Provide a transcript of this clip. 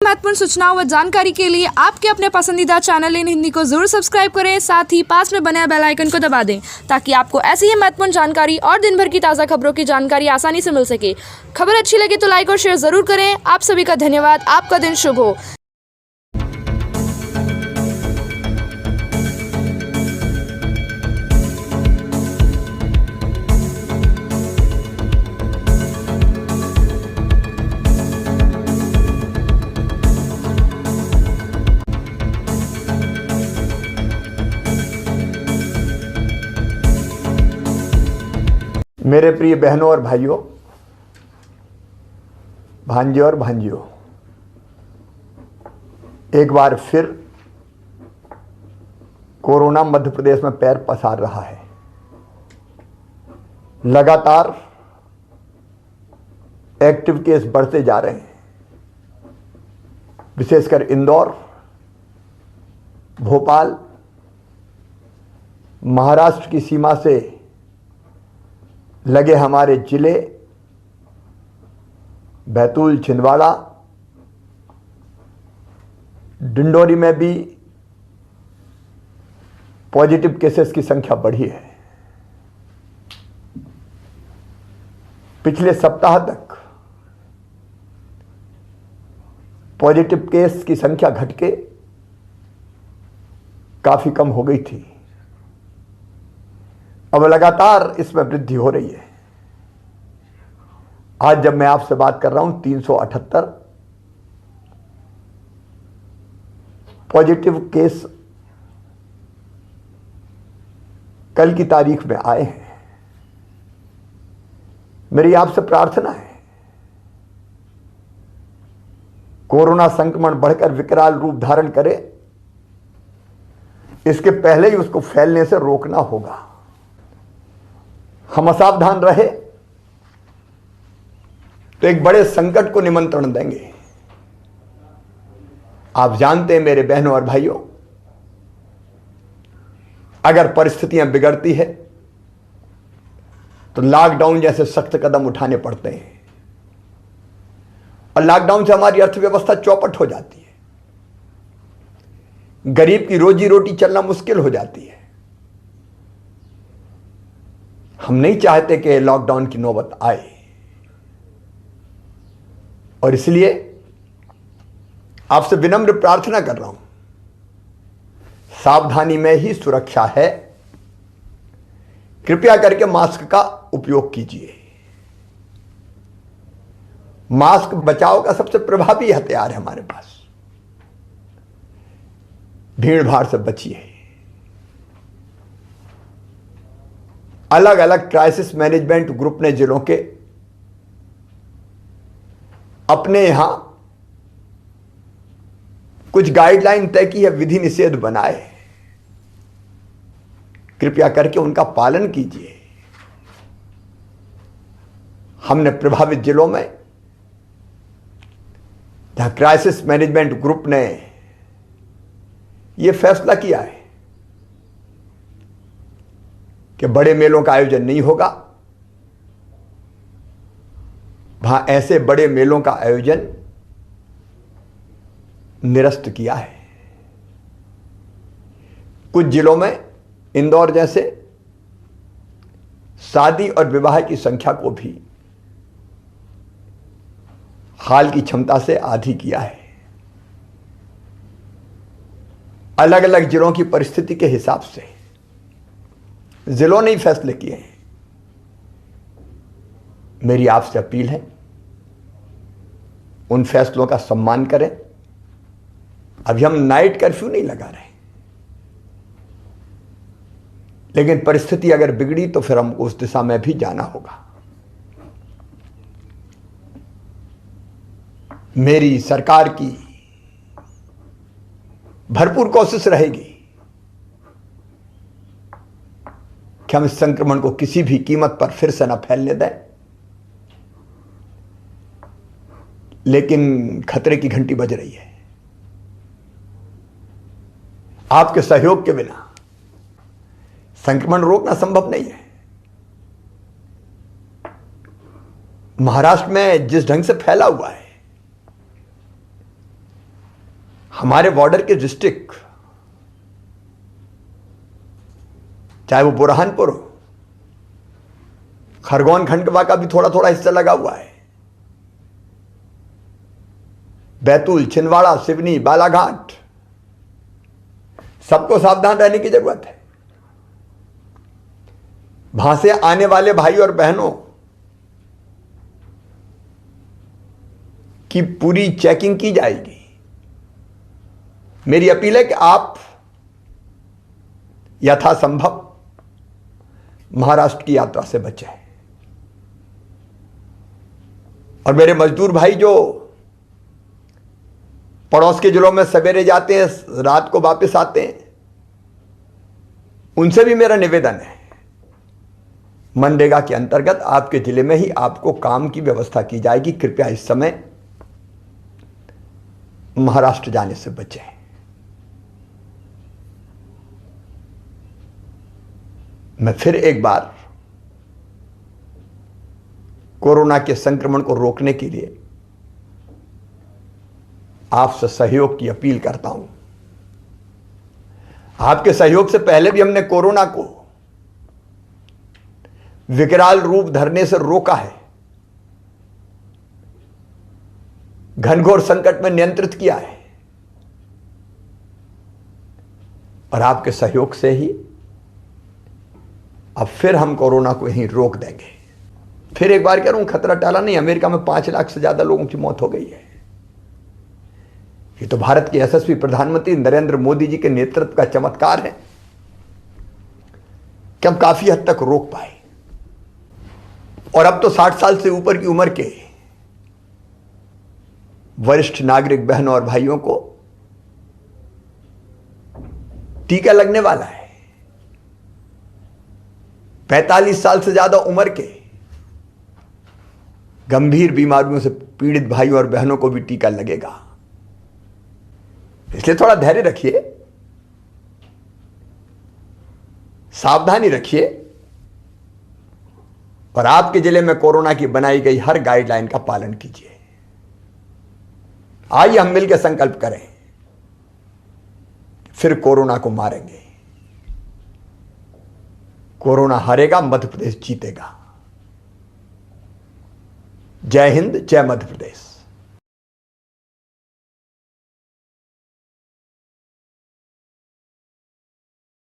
महत्वपूर्ण सूचनाओं व जानकारी के लिए आपके अपने पसंदीदा चैनल इन हिंदी को जरूर सब्सक्राइब करें, साथ ही पास में बने बेल आइकन को दबा दें ताकि आपको ऐसी ही महत्वपूर्ण जानकारी और दिन भर की ताज़ा खबरों की जानकारी आसानी से मिल सके। खबर अच्छी लगी तो लाइक और शेयर जरूर करें। आप सभी का धन्यवाद। आपका दिन शुभ हो। मेरे प्रिय बहनों और भाइयों, भांजे और भांजियों, एक बार फिर कोरोना मध्य प्रदेश में पैर पसार रहा है। लगातार एक्टिव केस बढ़ते जा रहे हैं। विशेषकर इंदौर, भोपाल, महाराष्ट्र की सीमा से लगे हमारे जिले बैतूल, छिंदवाड़ा, डिंडोरी में भी पॉजिटिव केसेस की संख्या बढ़ी है। पिछले सप्ताह तक पॉजिटिव केस की संख्या घट के काफी कम हो गई थी। अब लगातार इसमें वृद्धि हो रही है। आज जब मैं आपसे बात कर रहा हूं 378 पॉजिटिव केस कल की तारीख में आए हैं। मेरी आपसे प्रार्थना है, कोरोना संक्रमण बढ़कर विकराल रूप धारण करे, इसके पहले ही उसको फैलने से रोकना होगा। हम असावधान रहे तो एक बड़े संकट को निमंत्रण देंगे। आप जानते हैं मेरे बहनों और भाइयों, अगर परिस्थितियां बिगड़ती है तो लॉकडाउन जैसे सख्त कदम उठाने पड़ते हैं और लॉकडाउन से हमारी अर्थव्यवस्था चौपट हो जाती है। गरीब की रोजी रोटी चलना मुश्किल हो जाती है। हम नहीं चाहते कि लॉकडाउन की नौबत आए और इसलिए आपसे विनम्र प्रार्थना कर रहा हूं, सावधानी में ही सुरक्षा है। कृपया करके मास्क का उपयोग कीजिए। मास्क बचाव का सबसे प्रभावी हथियार है हमारे पास। भीड़ भाड़ से बचिए। अलग अलग क्राइसिस मैनेजमेंट ग्रुप ने जिलों के अपने यहां कुछ गाइडलाइन तय की है, विधि निषेध बनाए। कृपया करके उनका पालन कीजिए। हमने प्रभावित जिलों में जहां क्राइसिस मैनेजमेंट ग्रुप ने यह फैसला किया है कि बड़े मेलों का आयोजन नहीं होगा, वहां ऐसे बड़े मेलों का आयोजन निरस्त किया है। कुछ जिलों में इंदौर जैसे शादी और विवाह की संख्या को भी हाल की क्षमता से आधी किया है। अलग अलग जिलों की परिस्थिति के हिसाब से जिलों ने ही फैसले किए हैं। मेरी आपसे अपील है, उन फैसलों का सम्मान करें। अभी हम नाइट कर्फ्यू नहीं लगा रहे, लेकिन परिस्थिति अगर बिगड़ी तो फिर हमको उस दिशा में भी जाना होगा। मेरी सरकार की भरपूर कोशिश रहेगी कि हम इस संक्रमण को किसी भी कीमत पर फिर से न फैलने दें, लेकिन खतरे की घंटी बज रही है। आपके सहयोग के बिना संक्रमण रोकना संभव नहीं है। महाराष्ट्र में जिस ढंग से फैला हुआ है, हमारे बॉर्डर के डिस्ट्रिक्ट, चाहे वो बुरहानपुर हो, खरगोन खंडवा का भी थोड़ा थोड़ा हिस्सा लगा हुआ है, बैतूल, छिंदवाड़ा, सिवनी, बालाघाट, सबको सावधान रहने की जरूरत है। वहां से आने वाले भाई और बहनों की पूरी चेकिंग की जाएगी। मेरी अपील है कि आप यथासंभव महाराष्ट्र की यात्रा से बचें। और मेरे मजदूर भाई जो पड़ोस के जिलों में सवेरे जाते हैं, रात को वापस आते हैं, उनसे भी मेरा निवेदन है, मनरेगा के अंतर्गत आपके जिले में ही आपको काम की व्यवस्था की जाएगी। कृपया इस समय महाराष्ट्र जाने से बचें। मैं फिर एक बार कोरोना के संक्रमण को रोकने के लिए आपसे सहयोग की अपील करता हूं। आपके सहयोग से पहले भी हमने कोरोना को विकराल रूप धरने से रोका है, घनघोर संकट में नियंत्रित किया है, और आपके सहयोग से ही अब फिर हम कोरोना को यहीं रोक देंगे। फिर एक बार कह रहा हूं, खतरा टाला नहीं। अमेरिका में 5 लाख से ज्यादा लोगों की मौत हो गई है। ये तो भारत के यशस्वी प्रधानमंत्री नरेंद्र मोदी जी के नेतृत्व का चमत्कार है कि हम काफी हद तक रोक पाए। और अब तो 60 साल से ऊपर की उम्र के वरिष्ठ नागरिक बहनों और भाइयों को टीका लगने वाला है। 45 साल से ज्यादा उम्र के गंभीर बीमारियों से पीड़ित भाइयों और बहनों को भी टीका लगेगा। इसलिए थोड़ा धैर्य रखिए, सावधानी रखिए, और आपके जिले में कोरोना की बनाई गई हर गाइडलाइन का पालन कीजिए। आइए हम मिलकर संकल्प करें, फिर कोरोना को मारेंगे। कोरोना हारेगा, मध्य प्रदेश जीतेगा। जय हिंद, जय मध्य प्रदेश।